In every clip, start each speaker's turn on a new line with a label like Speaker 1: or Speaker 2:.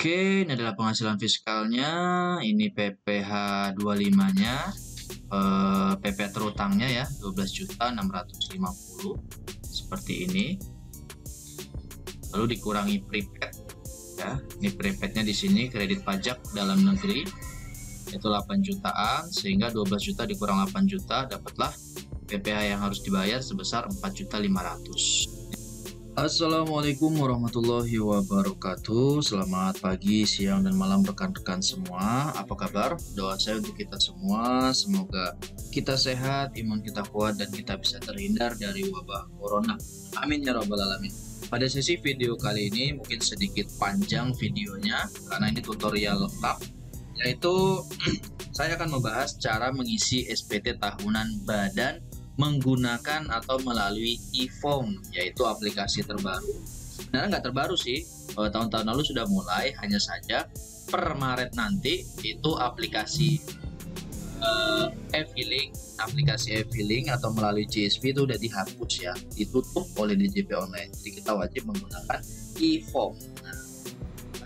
Speaker 1: Oke, ini adalah penghasilan fiskalnya. Ini PPh 25-nya, PP terutangnya ya 12.650 seperti ini. Lalu dikurangi prepaid ya. Ini prepaidnya di sini kredit pajak dalam negeri itu 8 jutaan, sehingga 12 juta dikurang 8 juta dapatlah PPh yang harus dibayar sebesar 4.500.000. Assalamualaikum warahmatullahi wabarakatuh. Selamat pagi, siang, dan malam rekan-rekan semua. Apa kabar? Doa saya untuk kita semua, semoga kita sehat, imun kita kuat, dan kita bisa terhindar dari wabah corona. Amin ya rabbal alamin. Pada sesi video kali ini mungkin sedikit panjang videonya karena ini tutorial lengkap, yaitu saya akan membahas cara mengisi SPT tahunan badan menggunakan atau melalui e-form, yaitu aplikasi terbaru. Sebenarnya nggak terbaru sih, tahun-tahun lalu sudah mulai, hanya saja per Maret nanti itu aplikasi e-filing, atau melalui GSP itu udah dihapus ya, ditutup oleh DJP Online. Jadi kita wajib menggunakan e-form.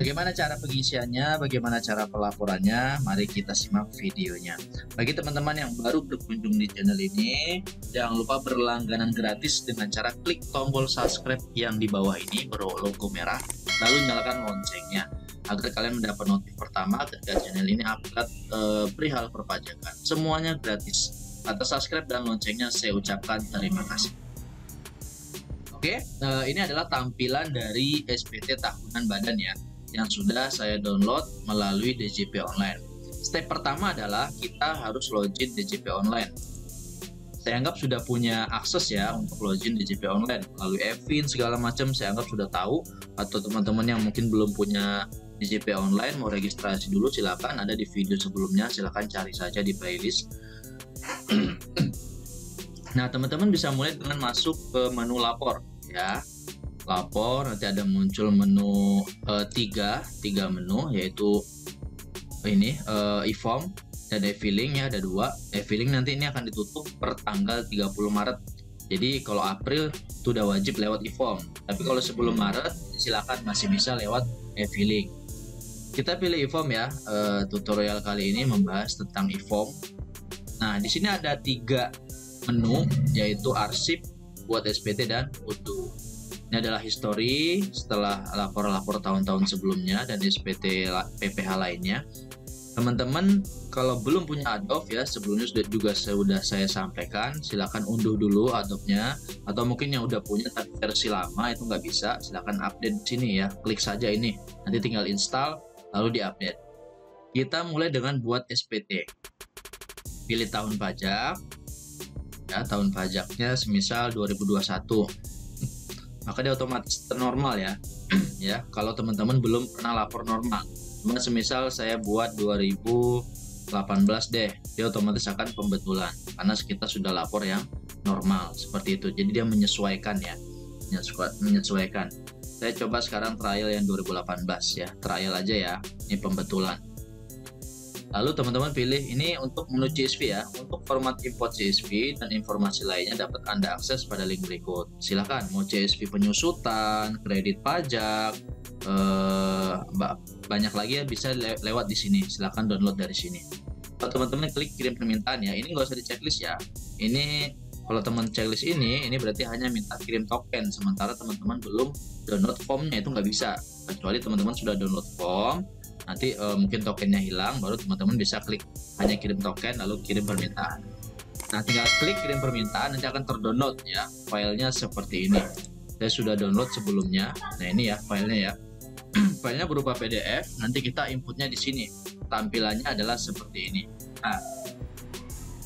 Speaker 1: Bagaimana cara pengisiannya, bagaimana cara pelaporannya, mari kita simak videonya. Bagi teman-teman yang baru berkunjung di channel ini, jangan lupa berlangganan gratis dengan cara klik tombol subscribe yang di bawah ini berlogo merah, lalu nyalakan loncengnya agar kalian mendapat notif pertama ketika channel ini upload perihal perpajakan. Semuanya gratis. Atas subscribe dan loncengnya saya ucapkan terima kasih. Oke, ini adalah tampilan dari SPT tahunan badan ya, yang sudah saya download melalui DJP Online. Step pertama adalah kita harus login DJP Online. Saya anggap sudah punya akses ya untuk login DJP Online melalui e-fin segala macam, saya anggap sudah tahu. Atau teman-teman yang mungkin belum punya DJP Online mau registrasi dulu, silakan, ada di video sebelumnya, silakan cari saja di playlist. Nah, teman-teman bisa mulai dengan masuk ke menu lapor ya. Lapor, nanti ada muncul menu tiga menu, yaitu ini e-form dan e-filing ya, ada dua. E-filing nanti ini akan ditutup per tanggal 30 Maret. Jadi kalau April itu udah wajib lewat e-form, tapi kalau sebelum Maret silakan masih bisa lewat e-filing. Kita pilih e-form ya. Tutorial kali ini membahas tentang e-form. Nah, di sini ada 3 menu, yaitu arsip, buat SPT, dan unduh. Ini adalah history setelah lapor-lapor tahun-tahun sebelumnya dan SPT PPh lainnya. Teman-teman kalau belum punya Adobe ya, sebelumnya sudah saya sampaikan, silakan unduh dulu Adobe-nya, atau mungkin yang udah punya tapi versi lama itu nggak bisa, silakan update di sini ya. Klik saja ini, nanti tinggal install lalu diupdate. Kita mulai dengan buat SPT. Pilih tahun pajak. Ya, tahun pajaknya semisal 2021. Maka dia otomatis normal ya. Ya, kalau teman-teman belum pernah lapor normal. Cuma semisal saya buat 2018 deh, dia otomatis akan pembetulan karena kita sudah lapor yang normal seperti itu. Jadi dia menyesuaikan ya. Menyesuaikan. Saya coba sekarang trial yang 2018 ya. Trial aja ya. Ini pembetulan. Lalu teman-teman pilih ini untuk menu CSV ya. Untuk format import CSV dan informasi lainnya dapat Anda akses pada link berikut. Silahkan mau CSV penyusutan, kredit pajak, banyak lagi ya, bisa lewat di sini. Silahkan download dari sini. Kalau teman-teman klik kirim permintaan ya, ini nggak usah di checklist ya. Ini kalau teman checklist ini berarti hanya minta kirim token. Sementara teman-teman belum download formnya, itu nggak bisa. Kecuali teman-teman sudah download form, nanti mungkin tokennya hilang, baru teman-teman bisa klik hanya kirim token lalu kirim permintaan. Nah, tinggal klik kirim permintaan, nanti akan terdownload ya. Filenya seperti ini. Saya sudah download sebelumnya. Nah, ini ya filenya ya. Filenya berupa PDF. Nanti kita inputnya di sini. Tampilannya adalah seperti ini. Nah,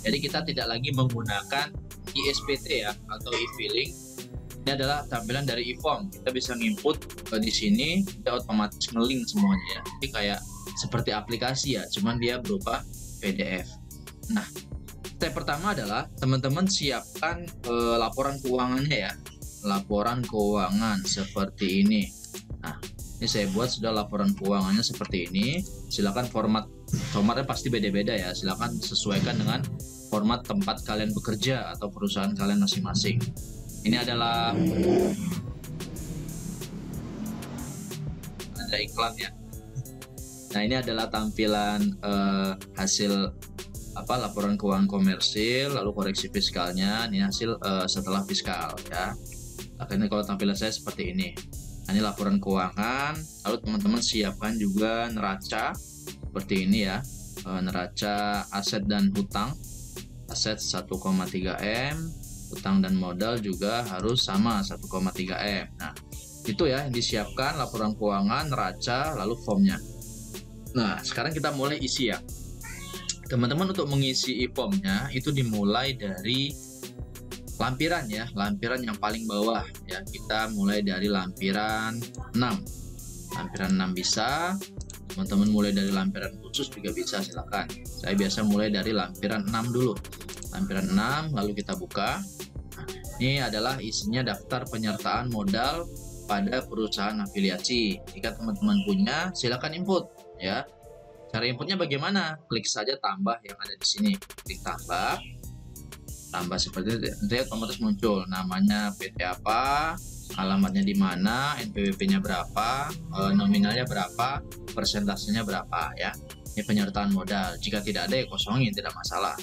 Speaker 1: jadi kita tidak lagi menggunakan e-SPT ya atau e-filing. Ini adalah tampilan dari e-form. Kita bisa nginput di sini, dia otomatis ngelink semuanya ya. Jadi kayak seperti aplikasi ya, cuman dia berupa PDF. Nah, step pertama adalah teman-teman siapkan laporan keuangannya ya. Laporan keuangan seperti ini. Nah, ini saya buat sudah laporan keuangannya seperti ini. Silakan formatnya pasti beda-beda ya. Silakan sesuaikan dengan format tempat kalian bekerja atau perusahaan kalian masing-masing. Ini adalah ada iklan ya. Nah, ini adalah tampilan hasil laporan keuangan komersil, lalu koreksi fiskalnya. Ini hasil setelah fiskal ya. Akhirnya kalau tampilan saya seperti ini. Nah, ini laporan keuangan. Lalu teman-teman siapkan juga neraca seperti ini ya. Neraca aset dan hutang. Aset 1,3 M, hutang dan modal juga harus sama 1,3 M. Nah, itu ya yang disiapkan laporan keuangan, neraca, lalu formnya. Nah, sekarang kita mulai isi ya. Teman-teman untuk mengisi e-formnya itu dimulai dari lampiran ya, lampiran yang paling bawah ya. Kita mulai dari lampiran 6. Lampiran 6 bisa, teman-teman mulai dari lampiran khusus juga bisa, silakan. Saya biasa mulai dari lampiran 6 dulu. Lampiran 6 lalu kita buka. Nah, ini adalah isinya daftar penyertaan modal pada perusahaan afiliasi. Jika teman-teman punya, silakan input ya. Cara inputnya bagaimana? Klik saja tambah yang ada di sini. Klik tambah seperti itu. Nanti otomatis muncul namanya PT apa, alamatnya di mana, NPWP-nya berapa, nominalnya berapa, persentasenya berapa ya. Ini penyertaan modal. Jika tidak ada ya kosongin, tidak masalah.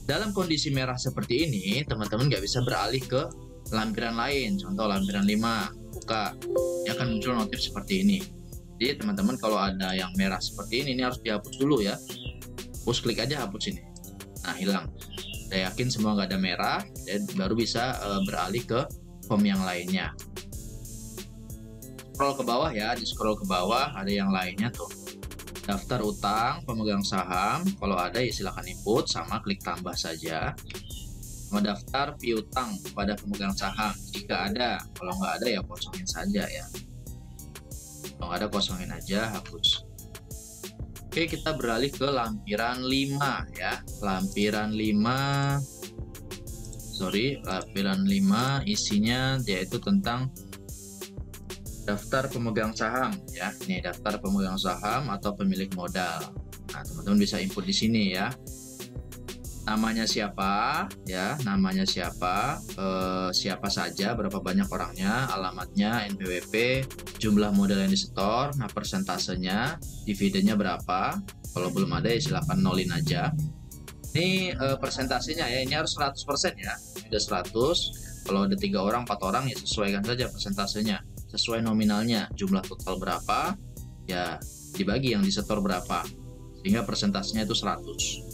Speaker 1: Dalam kondisi merah seperti ini, teman-teman nggak bisa beralih ke lampiran lain. Contoh lampiran 5, buka. Ini akan muncul notif seperti ini. Jadi teman-teman kalau ada yang merah seperti ini harus dihapus dulu ya. Push klik aja hapus ini. Nah, hilang. Saya yakin semua nggak ada merah, dan baru bisa beralih ke form yang lainnya. Scroll ke bawah ya, di scroll ke bawah ada yang lainnya tuh. Daftar utang pemegang saham, kalau ada ya silakan input, sama klik tambah saja. Sama daftar piutang pada pemegang saham, jika ada. Kalau nggak ada ya kosongin saja ya. Kalau nggak ada kosongin aja, hapus. Oke, kita beralih ke lampiran 5 ya. Lampiran 5 isinya yaitu tentang daftar pemegang saham ya. Ini daftar pemegang saham atau pemilik modal. Nah, teman-teman bisa input di sini ya. Namanya siapa ya, namanya siapa, siapa saja, berapa banyak orangnya, alamatnya, NPWP, jumlah modal yang disetor, nah persentasenya, dividennya berapa. Kalau belum ada ya silakan nolin aja. Ini persentasenya ya, ini harus 100% ya. Ada 100. Kalau ada 3 orang, 4 orang ya sesuaikan saja persentasenya, sesuai nominalnya, jumlah total berapa ya, dibagi yang disetor berapa, sehingga persentasenya itu 100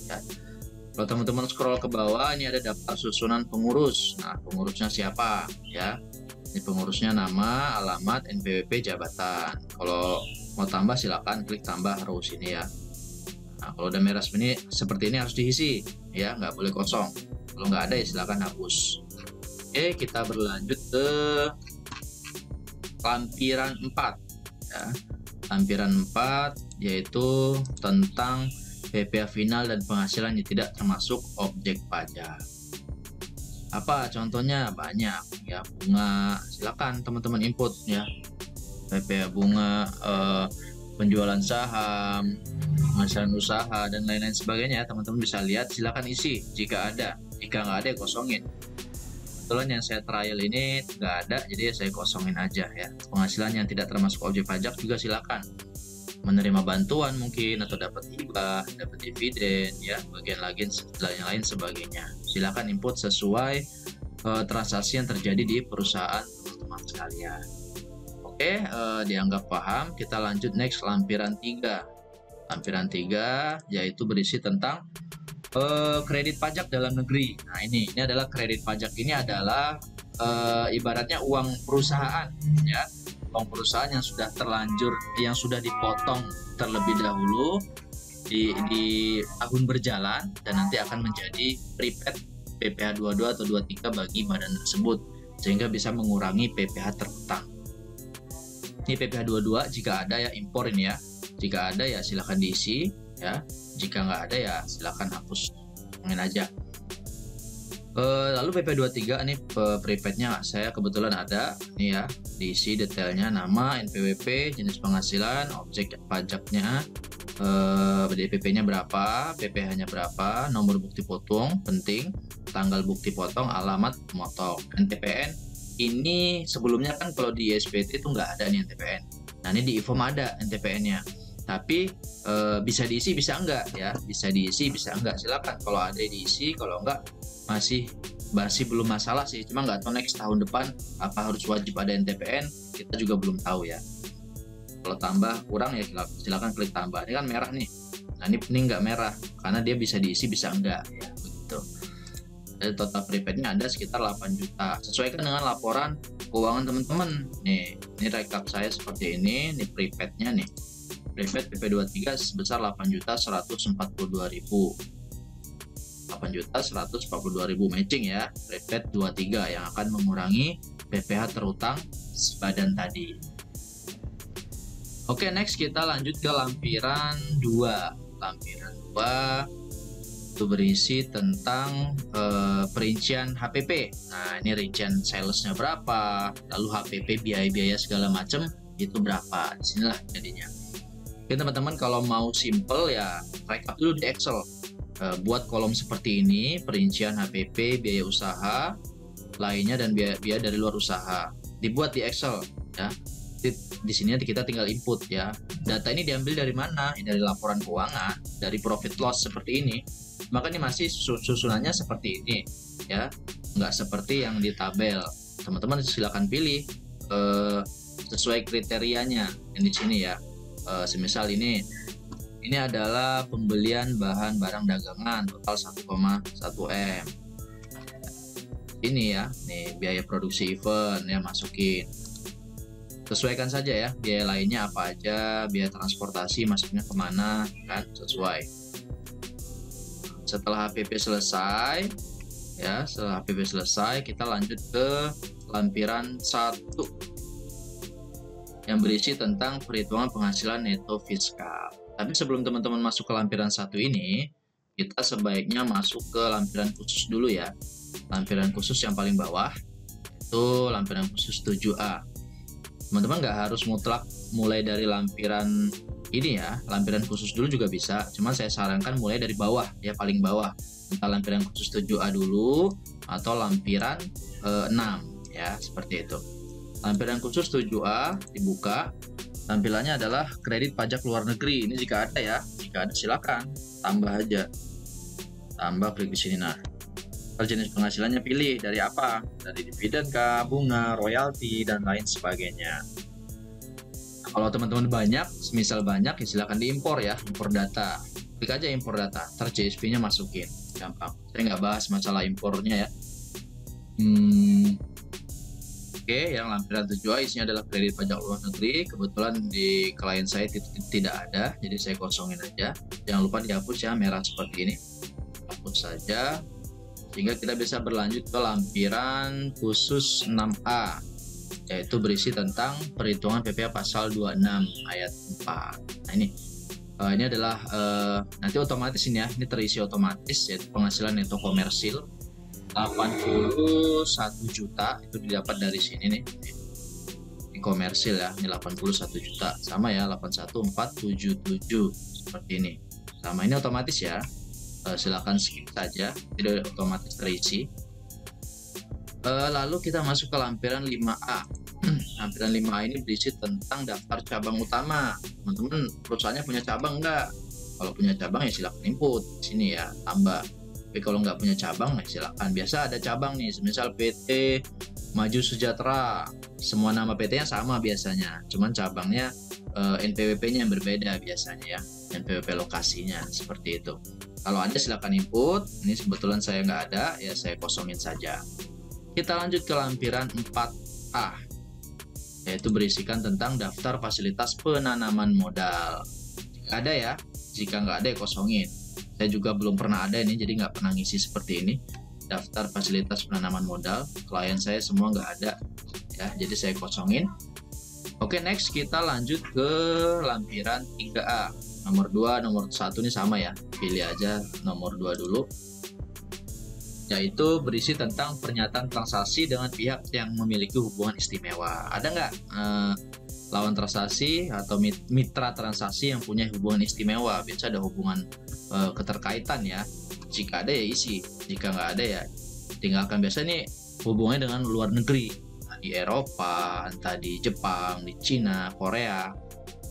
Speaker 1: ya. Kalau teman-teman scroll ke bawah, ini ada daftar susunan pengurus. Nah, pengurusnya siapa ya? Ini pengurusnya nama, alamat, NPWP, jabatan. Kalau mau tambah silakan klik tambah harus ini ya. Nah, kalau udah merah seperti ini harus diisi ya, nggak boleh kosong. Kalau nggak ada ya silakan hapus. Oke, kita berlanjut ke lampiran 4 ya. Lampiran 4 yaitu tentang PPh final dan penghasilan yang tidak termasuk objek pajak. Apa contohnya? Banyak ya, bunga, silakan teman-teman input ya. PPh bunga, penjualan saham, penghasilan usaha dan lain-lain sebagainya, teman-teman bisa lihat, silakan isi jika ada. Jika nggak ada ya kosongin. Kebetulan yang saya trial ini nggak ada, jadi saya kosongin aja ya. Penghasilan yang tidak termasuk objek pajak juga silakan. Menerima bantuan mungkin, atau dapat hibah, dapat dividen ya, bagian lain sebagainya. Silakan input sesuai transaksi yang terjadi di perusahaan teman-teman sekalian. Oke, dianggap paham. Kita lanjut next lampiran 3. Lampiran 3 yaitu berisi tentang kredit pajak dalam negeri. Nah, ini adalah kredit pajak. Ini adalah ibaratnya uang perusahaan ya. Uang perusahaan yang sudah terlanjur, yang sudah dipotong terlebih dahulu di tahun berjalan dan nanti akan menjadi prepaid PPh 22 atau 23 bagi badan tersebut, sehingga bisa mengurangi PPh terhutang. Ini PPh 22 jika ada ya, impor ini ya. Jika ada ya silakan diisi ya. Jika nggak ada ya silakan hapus, ngomongin aja. Lalu PP 23 ini prepaidnya saya kebetulan ada nih ya, diisi detailnya, nama, NPWP, jenis penghasilan, objek pajaknya, DPP-nya berapa, PPh-nya berapa, nomor bukti potong penting, tanggal bukti potong, alamat pemotong, NTPN. Ini sebelumnya kan kalau di SPT itu nggak ada nih NTPN. Nah, ini di e-form ada NTPN-nya. tapi bisa diisi bisa enggak ya, bisa diisi bisa enggak, silakan. Kalau ada diisi, kalau enggak masih belum masalah sih. Cuma nggak tahu next tahun depan apa harus wajib ada NTPN, kita juga belum tahu ya. Kalau tambah kurang ya silakan klik tambah. Ini kan merah nih, nah ini nggak merah karena dia bisa diisi bisa enggak ya, begitu. Jadi total prepaidnya ada sekitar 8 juta. Sesuaikan dengan laporan keuangan teman-teman. Nih, ini rekap saya seperti ini prepaidnya nih. Prepaid PP23 sebesar 8.142.000. 8.142.000 matching ya, prepaid 23 yang akan mengurangi PPh terutang sebadan tadi. Oke, next kita lanjut ke lampiran 2. Lampiran 2 itu berisi tentang perincian HPP. Nah, ini rincian salesnya berapa, lalu HPP biaya-biaya segala macam itu berapa. Disinilah jadinya. Oke teman-teman, kalau mau simple ya rekap dulu di Excel. Buat kolom seperti ini, perincian HPP, biaya usaha lainnya dan biaya dari luar usaha. Dibuat di Excel ya. Di sini kita tinggal input ya. Data ini diambil dari mana? Dari laporan keuangan, dari profit loss seperti ini. Maka ini masih susunannya seperti ini ya, nggak seperti yang di tabel. Teman-teman silakan pilih sesuai kriterianya yang di sini ya. Semisal ini adalah pembelian bahan barang dagangan total 1,1 M. Ini ya, nih biaya produksi event ya, masukin. Sesuaikan saja ya, biaya lainnya apa aja, biaya transportasi masuknya kemana kan, sesuai. Setelah HPP selesai ya, setelah HPP selesai kita lanjut ke lampiran 1 yang berisi tentang perhitungan penghasilan neto fiskal. Tapi sebelum teman-teman masuk ke lampiran 1 ini, kita sebaiknya masuk ke lampiran khusus dulu ya. Lampiran khusus yang paling bawah itu lampiran khusus 7A. Teman-teman nggak harus mutlak mulai dari lampiran ini ya, lampiran khusus dulu juga bisa. Cuma saya sarankan mulai dari bawah ya, paling bawah. Entah lampiran khusus 7A dulu atau lampiran 6 ya, seperti itu. Lampiran khusus 7A dibuka. Tampilannya adalah kredit pajak luar negeri. Ini jika ada ya, jika ada silakan tambah aja. Tambah, klik di sini. Nah, jenis penghasilannya pilih dari apa? Dari dividen kah, bunga, royalti dan lain sebagainya. Kalau teman-teman banyak, semisal banyak ya silakan diimpor ya, impor data. Klik aja impor data, ntar CSV-nya masukin, gampang. Saya nggak bahas masalah impornya ya. Oke, yang lampiran 7A isinya adalah kredit pajak luar negeri. Kebetulan di klien saya tidak ada, jadi saya kosongin aja. Jangan lupa dihapus ya, merah seperti ini. Hapus saja, sehingga kita bisa berlanjut ke lampiran khusus 6A, yaitu berisi tentang perhitungan PPh pasal 26 ayat 4. Nah ini adalah nanti otomatis ini ya, ini terisi otomatis, yaitu penghasilan neto komersil 81 juta itu didapat dari sini nih. Ini komersil ya, ini 81 juta sama ya, 81477 seperti ini. Sama ini otomatis ya. Silakan skip saja, tidak otomatis terisi. Lalu kita masuk ke lampiran 5A. Lampiran 5A ini berisi tentang daftar cabang utama. Teman-teman perusahaannya punya cabang enggak? Kalau punya cabang ya silakan input di sini ya, tambah. Tapi kalau nggak punya cabang ya silakan. Biasa ada cabang nih, semisal PT Maju Sejahtera, semua nama PT-nya sama biasanya, cuman cabangnya NPWP-nya yang berbeda biasanya ya, NPWP lokasinya seperti itu. Kalau ada silakan input. Ini kebetulan saya nggak ada ya, saya kosongin saja. Kita lanjut ke lampiran 4A, yaitu berisikan tentang daftar fasilitas penanaman modal. Jika ada ya, jika nggak ada ya kosongin. Saya juga belum pernah ada ini, jadi nggak pernah ngisi seperti ini. Daftar fasilitas penanaman modal, klien saya semua nggak ada ya, jadi saya kosongin. Oke, next kita lanjut ke lampiran 3A. Nomor 2, nomor 1 ini sama ya, pilih aja nomor 2 dulu, yaitu berisi tentang pernyataan transaksi dengan pihak yang memiliki hubungan istimewa. Ada nggak lawan transaksi atau mitra transaksi yang punya hubungan istimewa? Biasa ada hubungan keterkaitan ya. Jika ada ya isi, jika nggak ada ya tinggalkan. Biasa ini hubungannya dengan luar negeri, di Eropa, entah di Jepang, di Cina, Korea.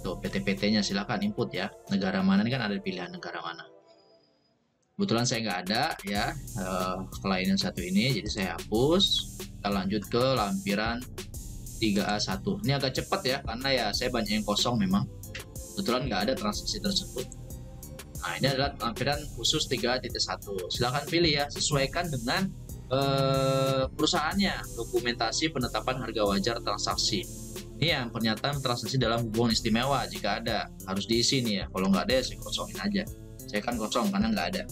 Speaker 1: Tuh PT-PT-nya silakan input ya. Negara mana, ini kan ada pilihan negara mana. Kebetulan saya nggak ada ya klien yang satu ini, jadi saya hapus. Kita lanjut ke lampiran 3A1. Ini agak cepat ya, karena ya saya banyak yang kosong memang. Kebetulan nggak ada transaksi tersebut. Nah, ini adalah lampiran khusus 3A.1. Silahkan pilih ya, sesuaikan dengan perusahaannya. Dokumentasi penetapan harga wajar transaksi. Ini yang pernyataan transaksi dalam hubungan istimewa. Jika ada, harus diisi nih ya. Kalau nggak ada, saya kosongin aja. Saya kan kosong karena nggak ada.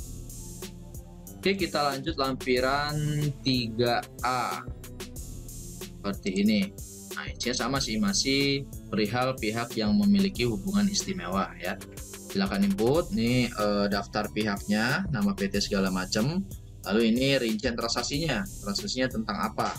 Speaker 1: Oke, kita lanjut lampiran 3A. Seperti ini. Nah, isinya sama sih, masih perihal pihak yang memiliki hubungan istimewa ya. Silakan input nih daftar pihaknya, nama PT segala macam. Lalu ini rincian transaksinya tentang apa.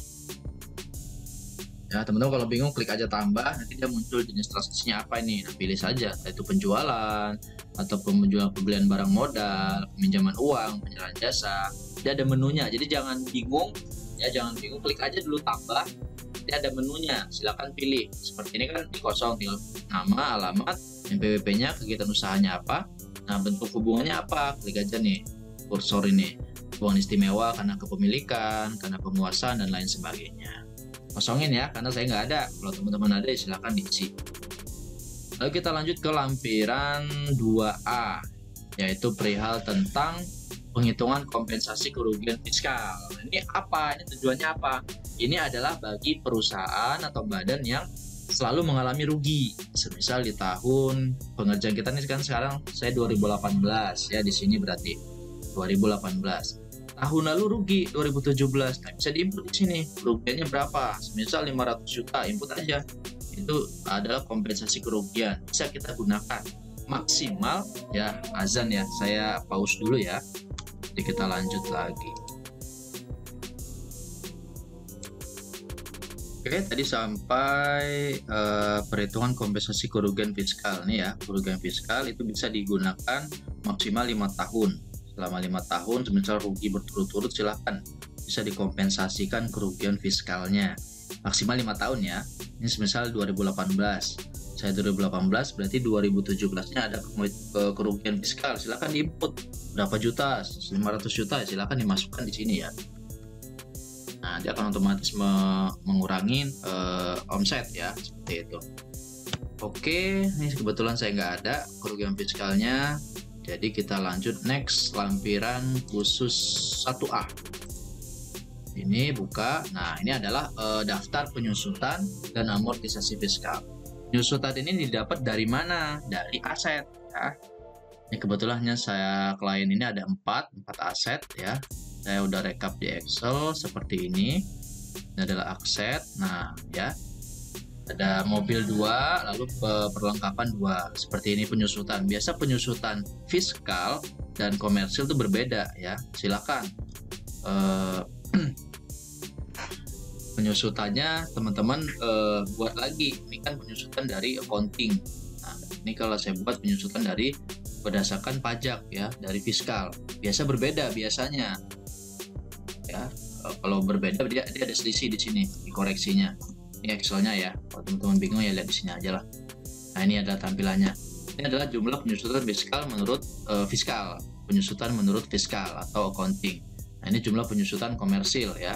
Speaker 1: Ya, teman-teman kalau bingung klik aja tambah, nanti dia muncul jenis transaksinya apa ini. Nah, pilih saja, yaitu penjualan atau pembelian barang modal, peminjaman uang, penyerahan jasa. Dia ada menunya, jadi jangan bingung ya, klik aja dulu tambah. Nanti ada menunya, silakan pilih. Seperti ini kan kosong, tinggal nama, alamat, NPWP-nya, kegiatan usahanya apa. Nah, bentuk hubungannya apa? Klik aja nih kursor ini. Hubungan istimewa karena kepemilikan, karena penguasaan dan lain sebagainya. Kosongin ya, karena saya nggak ada. Kalau teman-teman ada, silakan diisi. Lalu kita lanjut ke lampiran 2A, yaitu perihal tentang penghitungan kompensasi kerugian fiskal. Ini apa? Ini tujuannya apa? Ini adalah bagi perusahaan atau badan yang selalu mengalami rugi. Semisal di tahun pengerjaan kita ini kan sekarang saya 2018 ya, di sini berarti 2018. Tahun lalu rugi 2017. Nah, bisa diinput di sini. Kerugiannya berapa? Semisal 500 juta, input aja. Itu adalah kompensasi kerugian. Bisa kita gunakan maksimal ya. Azan ya. Saya pause dulu ya. Jadi kita lanjut lagi. Oke, tadi sampai perhitungan kompensasi kerugian fiskal nih ya. Kerugian fiskal itu bisa digunakan maksimal 5 tahun. Selama 5 tahun, semisal rugi berturut-turut, silahkan bisa dikompensasikan kerugian fiskalnya. Maksimal 5 tahun ya. Ini semisal 2018. Saya 2018, berarti 2017-nya ada kerugian fiskal. Silahkan diinput berapa juta, 500 juta, silahkan dimasukkan di sini ya. Nah, dia akan otomatis mengurangi omset ya, seperti itu. Oke, ini kebetulan saya nggak ada kerugian fiskalnya. Jadi kita lanjut next, lampiran khusus 1A. Ini buka. Nah, ini adalah daftar penyusutan dan amortisasi fiskal. Penyusutan ini didapat dari mana? Dari aset ya. Ini kebetulannya saya klien ini ada 4 aset ya. Saya udah rekap di Excel seperti ini. Ini adalah aset. Nah, ya. Ada mobil 2, lalu perlengkapan 2. Seperti ini penyusutan. Biasa penyusutan fiskal dan komersil itu berbeda ya. Silakan penyusutannya teman-teman buat lagi. Ini kan penyusutan dari accounting. Nah, ini kalau saya buat penyusutan dari berdasarkan pajak ya, dari fiskal. Biasa berbeda biasanya. Ya, kalau berbeda dia ada selisih di sini, di koreksinya. Ini Excelnya ya, kalau teman-teman bingung ya lihat di sini aja lah. Nah, ini adalah tampilannya. Ini adalah jumlah penyusutan fiskal menurut fiskal, penyusutan menurut fiskal atau accounting. Nah, ini jumlah penyusutan komersil ya.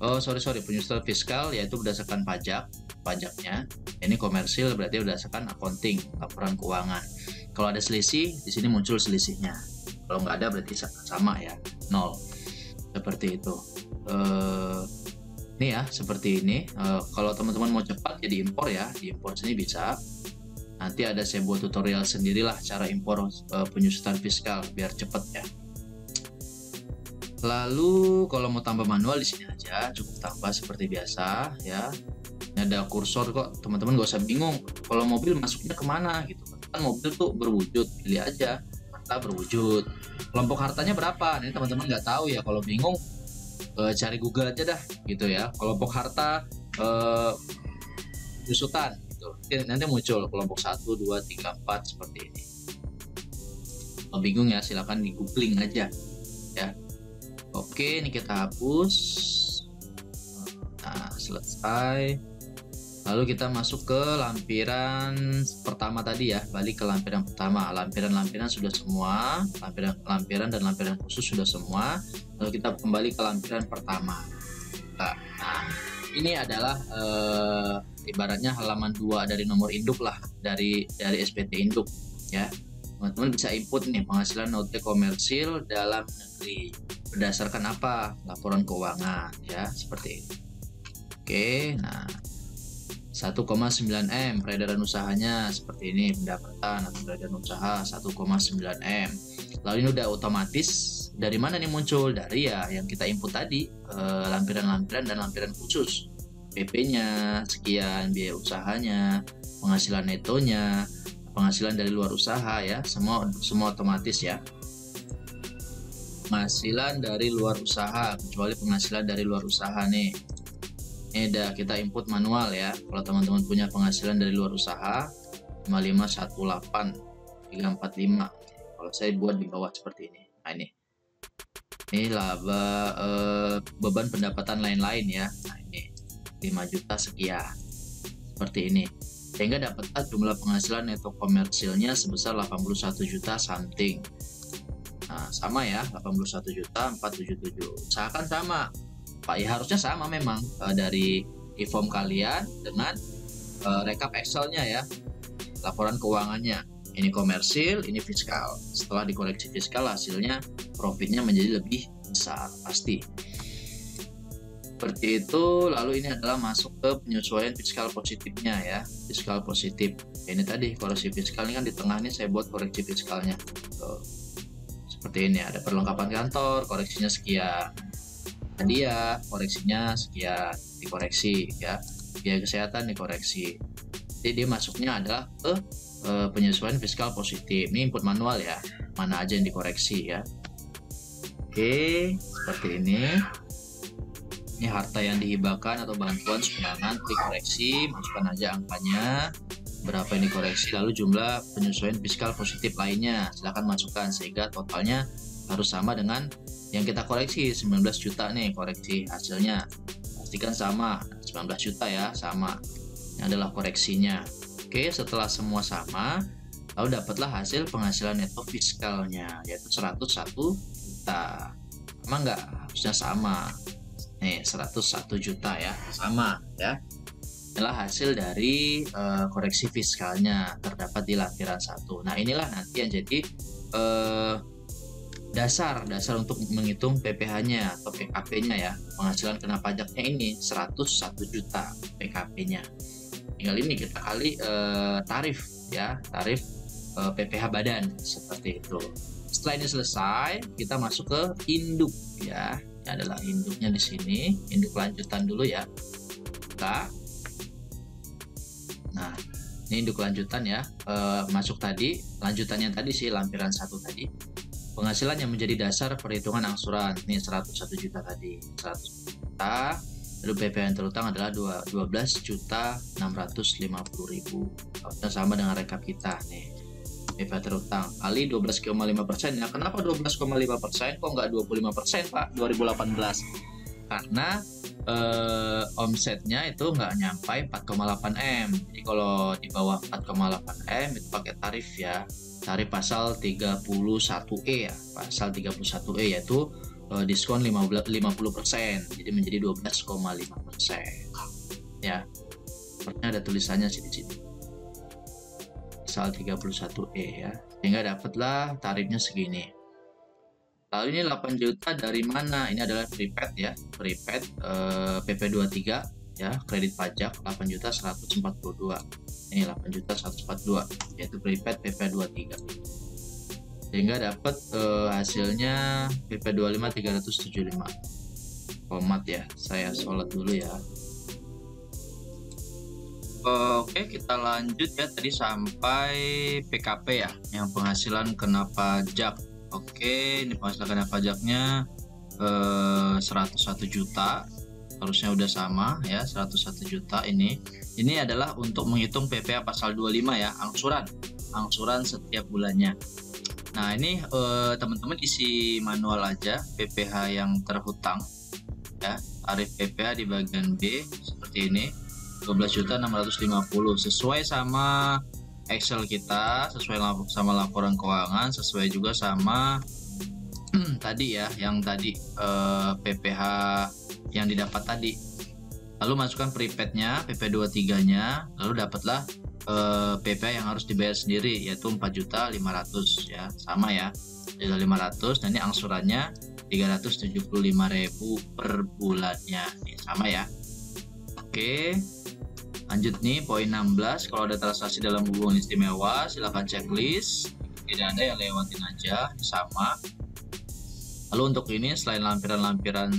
Speaker 1: Oh sorry, penyusutan fiskal yaitu berdasarkan pajaknya. Ini komersil berarti berdasarkan accounting, laporan keuangan. Kalau ada selisih, di sini muncul selisihnya. Kalau nggak ada berarti sama ya, 0. Seperti itu. Ini ya, seperti ini. Kalau teman-teman mau cepat ya diimpor ya, diimpor sini bisa. Nanti ada saya buat tutorial sendirilah cara impor penyusutan fiskal biar cepat ya. Lalu kalau mau tambah manual di sini aja, cukup tambah seperti biasa ya. Ini ada kursor kok, teman-teman gak usah bingung. Kalau mobil masuknya kemana gitu kan, mobil tuh berwujud, pilih aja harta berwujud. Kelompok hartanya berapa? Ini teman-teman nggak tahu ya, kalau bingung cari Google aja dah gitu ya. Kelompok harta penyusutan gitu. Nanti muncul kelompok 1, 2, 3, 4 seperti ini. Kalau bingung ya silakan di googling aja ya. Oke, ini kita hapus. Nah, selesai. Lalu kita masuk ke lampiran pertama tadi ya, balik ke lampiran pertama. Lampiran-lampiran sudah semua, lampiran dan lampiran khusus sudah semua. Lalu kita kembali ke lampiran pertama. Nah, ini adalah ibaratnya halaman 2 dari nomor induk lah, dari SPT induk ya. Teman-teman bisa input nih penghasilan OT komersil dalam negeri berdasarkan apa? Laporan keuangan ya, seperti ini. Oke, nah 1,9 M peredaran usahanya seperti ini, pendapatan atau peredaran usaha 1,9 M. Lalu ini udah otomatis dari mana nih muncul? Dari ya yang kita input tadi, lampiran-lampiran dan lampiran khusus. PP-nya sekian, biaya usahanya, penghasilan netonya, penghasilan dari luar usaha ya, semua otomatis ya. Penghasilan dari luar usaha, kecuali penghasilan dari luar usaha nih. Ini udah kita input manual ya. Kalau teman-teman punya penghasilan dari luar usaha 5518345. Kalau saya buat di bawah seperti ini. Nah ini laba beban pendapatan lain-lain ya. Nah ini 5 juta sekian. Seperti ini. Sehingga dapatlah jumlah penghasilan neto komersilnya sebesar 81 juta something. Nah, sama ya, 81 juta 477. Usahakan sama. Pak ya, harusnya sama memang dari e-form kalian dengan rekap Excel-nya ya, laporan keuangannya. Ini komersil, ini fiskal. Setelah dikoreksi fiskal, hasilnya profitnya menjadi lebih besar pasti. Seperti itu. Lalu ini adalah masuk ke penyesuaian fiskal positifnya ya, fiskal positif. Ini tadi koreksi fiskal, ini kan di tengah ini saya buat koreksi fiskalnya. Seperti ini, ada perlengkapan kantor, koreksinya sekian. Hadiah koreksinya sekian, dikoreksi ya, biaya kesehatan dikoreksi. Jadi dia masuknya adalah ke penyesuaian fiskal positif. Ini input manual ya, mana aja yang dikoreksi ya. Oke, seperti ini. Ini harta yang dihibahkan atau bantuan sumbangan, dikoreksi, masukkan aja angkanya berapa yang dikoreksi, lalu jumlah penyesuaian fiskal positif lainnya silahkan masukkan, sehingga totalnya harus sama dengan yang kita koreksi. 19 juta nih koreksi hasilnya, pastikan sama 19 juta ya, sama. Ini adalah koreksinya. Oke, setelah semua sama, lalu dapatlah hasil penghasilan neto fiskalnya, yaitu 101 juta. Sama nggak? Harusnya sama nih, 101 juta ya, sama ya. Inilah hasil dari koreksi fiskalnya, terdapat di lampiran 1. Nah inilah nanti yang jadi dasar untuk menghitung PPh-nya atau PKP-nya ya. Penghasilan kena pajaknya ini 101 juta PKP-nya. Tinggal ini kita kali tarif ya, tarif PPh badan seperti itu. Setelah ini selesai, kita masuk ke induk ya. Ini adalah induknya di sini, induk lanjutan dulu ya. Nah, ini induk lanjutan ya. Masuk tadi, lanjutannya tadi sih lampiran 1 tadi. Penghasilan yang menjadi dasar perhitungan angsuran, ini 101 juta tadi, 100 juta. Lalu PP yang terutang adalah 12.650.000. Harusnya sama dengan rekap kita nih. PP terutang kali 12,5% ya. Kenapa 12,5%? Kok nggak 25% Pak 2018? Karena omsetnya itu nggak nyampai 4,8 M. Jadi kalau di bawah 4,8 M itu pakai tarif ya. Tarif pasal 31E ya, pasal 31E yaitu diskon 50%, jadi menjadi 12,5% ya. Sepertinya ada tulisannya sih di sini, pasal 31E ya, sehingga dapatlah tarifnya segini. Lalu ini 8 juta dari mana? Ini adalah prepaid ya, prepaid PP23 ya, kredit pajak 8.142. Ini 8.142 yaitu prepaid PP23, sehingga dapat hasilnya PP25 375. Komat ya, saya sholat dulu ya. Oke, kita lanjut ya, tadi sampai PKP ya, yang penghasilan kena pajak. Oke, ini penghasilan kena pajaknya 101 juta, harusnya udah sama ya, 101 juta ini. Ini adalah untuk menghitung PPh pasal 25 ya, angsuran setiap bulannya. Nah ini teman-teman isi manual aja PPh yang terhutang ya, tarif PPh di bagian B seperti ini. 12.650 sesuai sama Excel kita, sesuai sama laporan keuangan, sesuai juga sama tadi ya, yang tadi PPh yang didapat tadi. Lalu masukkan prepaid-nya, PP23-nya, lalu dapatlah PPh yang harus dibayar sendiri, yaitu 4.500 ya, sama ya, 500, dan ini angsurannya 375.000 per bulannya, ini sama ya. Oke, lanjut nih poin 16. Kalau ada transaksi dalam hubungan istimewa, silahkan checklist. Tidak ada yang lewatin aja, sama. Lalu untuk ini, selain lampiran-lampiran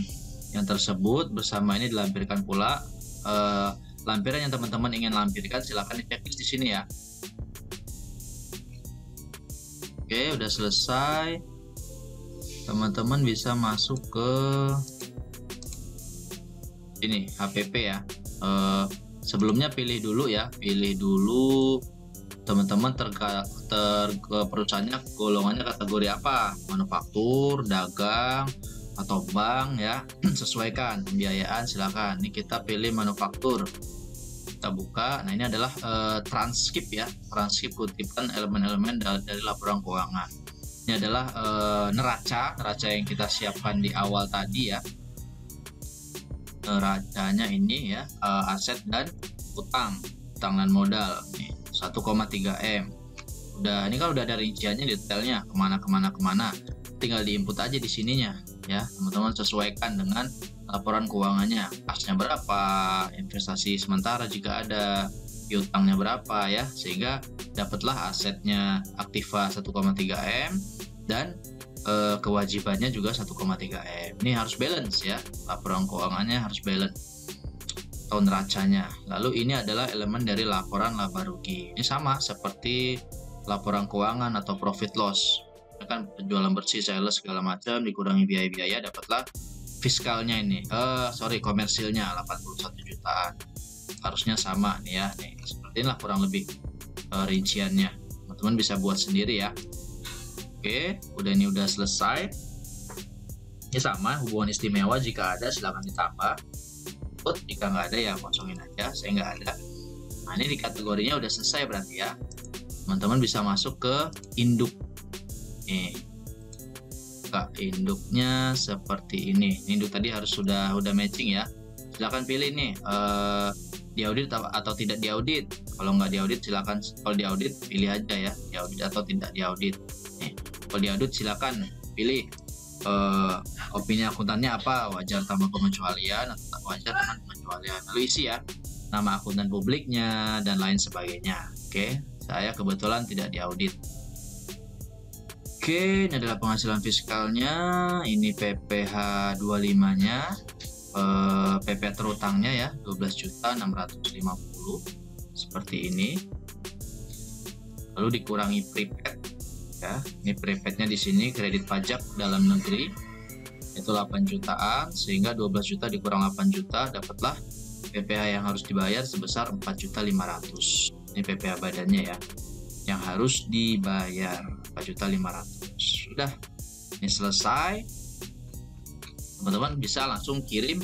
Speaker 1: yang tersebut, bersama ini dilampirkan pula lampiran yang teman-teman ingin lampirkan, silahkan diceklis di sini ya. Oke, udah selesai. Teman-teman bisa masuk ke ini HPP ya. Sebelumnya pilih dulu ya, teman-teman perusahaannya golongannya kategori apa, manufaktur, dagang, atau bank ya. Sesuaikan pembiayaan, silakan. Ini kita pilih manufaktur, kita buka. Nah, ini adalah transkrip ya, transkrip kutipan elemen-elemen dari laporan keuangan. Ini adalah neraca yang kita siapkan di awal tadi ya. Neracanya ini ya, aset dan utang dan modal nih, 1,3 M. Udah, ini kan udah ada rinciannya, detailnya kemana, tinggal diinput aja di sininya ya. Teman-teman sesuaikan dengan laporan keuangannya, kasnya berapa, investasi sementara jika ada, piutangnya berapa ya, sehingga dapatlah asetnya aktiva 1,3 M dan kewajibannya juga 1,3 M. Ini harus balance ya, laporan keuangannya harus balance atau neracanya. Lalu ini adalah elemen dari laporan laba rugi. Ini sama seperti laporan keuangan atau profit loss. Ini kan penjualan bersih, sales segala macam, dikurangi biaya-biaya, dapatlah fiskalnya ini. Komersilnya 81 jutaan. Harusnya sama nih ya. Nih, seperti inilah kurang lebih rinciannya. Teman-teman bisa buat sendiri ya. Oke, ini udah selesai. Ini sama, hubungan istimewa jika ada silakan ditambah. Jika nggak ada ya kosongin aja, saya nggak ada. Nah, ini di kategorinya udah selesai berarti ya. Teman-teman bisa masuk ke induk. Nih, induknya seperti ini. Induk tadi harus sudah matching ya. Silakan pilih nih, diaudit atau tidak diaudit. Kalau nggak diaudit silakan, kalau diaudit pilih aja ya, diaudit atau tidak diaudit. Nih, kalau diaudit silakan pilih opini akuntannya apa, wajar tanpa pengecualian atau tak wajar dengan pengecualian. Lalu isi ya, nama akuntan publiknya dan lain sebagainya. Oke, saya kebetulan tidak diaudit. Oke, ini adalah penghasilan fiskalnya, ini PPh 25-nya, PP terutangnya ya 12.650 seperti ini. Lalu dikurangi prepaid ya. Ini prepaidnya di sini kredit pajak dalam negeri itu 8 jutaan, sehingga 12 juta dikurang 8 juta dapatlah PPh yang harus dibayar sebesar 4.500.000. Ini PPh badannya ya, yang harus dibayar 4.500.000. Sudah, ini selesai. Teman-teman bisa langsung kirim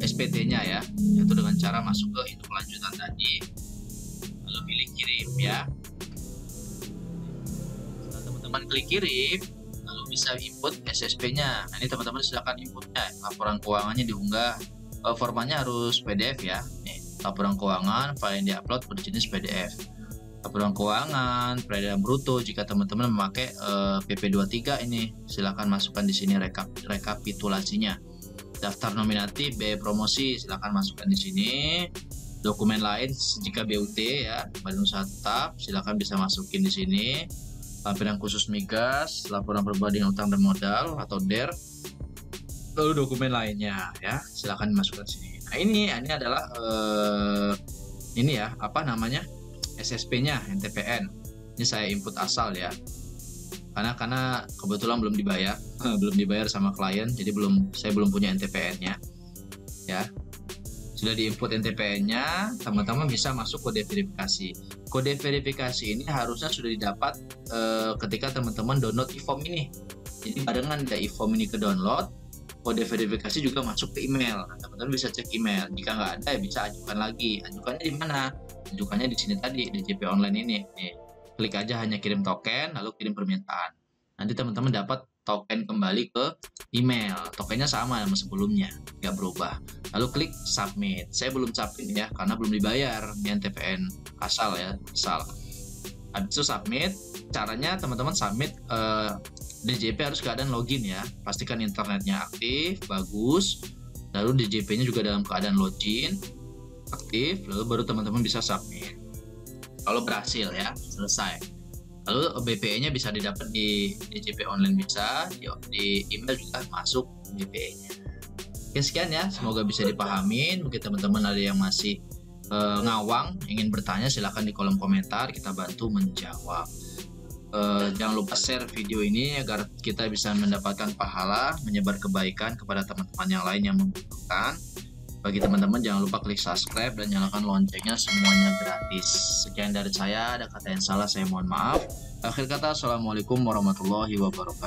Speaker 1: SPT-nya ya, yaitu dengan cara masuk ke induk lanjutan tadi, lalu pilih kirim ya. Setelah teman-teman klik kirim, lalu bisa input SSP-nya. Nah, ini teman-teman silakan inputnya, laporan keuangannya diunggah, formatnya harus PDF ya. Nih, laporan keuangan, file yang diupload berjenis PDF. Laporan keuangan, peredaran bruto, jika teman-teman memakai PP23 ini, silakan masukkan di sini rekapitulasinya. Daftar nominatif, biaya promosi, silakan masukkan di sini. Dokumen lain jika BUT ya, Badan Usaha Tetap, silakan bisa masukin di sini. Lampiran khusus migas, laporan perbandingan utang dan modal atau DER. Lalu dokumen lainnya ya, silakan dimasukkan di sini. Nah, ini adalah ini ya, apa namanya? SSP-nya NTPN. Ini saya input asal ya, karena kebetulan belum dibayar sama klien, jadi saya belum punya NTPN-nya ya. Sudah diinput NTPN-nya, teman-teman bisa masuk kode verifikasi. Kode verifikasi ini harusnya sudah didapat ketika teman-teman download e-form ini. Jadi barengan ada e-form ini ke download, kode verifikasi juga masuk ke email. Nah, teman-teman bisa cek email. Jika nggak ada, ya bisa ajukan lagi. Ajukannya di mana? Ajukannya di sini tadi, di JP Online ini. Nih, klik aja hanya kirim token, lalu kirim permintaan. Nanti teman-teman dapat token kembali ke email. Tokennya sama sama sebelumnya, nggak berubah. Lalu klik submit. Saya belum submit ya, karena belum dibayar. Ini TPN asal ya, asal. Habis itu submit. Caranya teman-teman submit DJP harus keadaan login ya. Pastikan internetnya aktif, bagus. Lalu DJP-nya juga dalam keadaan login, aktif. Lalu baru teman-teman bisa submit. Kalau berhasil ya, selesai. Lalu BPE-nya bisa didapat di DJP Online bisa, di email juga masuk BPE-nya. Oke, sekian ya. Semoga bisa dipahamin. Mungkin teman-teman ada yang masih ngawang, ingin bertanya, silahkan di kolom komentar, kita bantu menjawab. Jangan lupa share video ini agar kita bisa mendapatkan pahala, menyebar kebaikan kepada teman-teman yang lain yang membutuhkan. Bagi teman-teman jangan lupa klik subscribe dan nyalakan loncengnya, semuanya gratis. Sekian dari saya, ada kata yang salah saya mohon maaf. Akhir kata, assalamualaikum warahmatullahi wabarakatuh.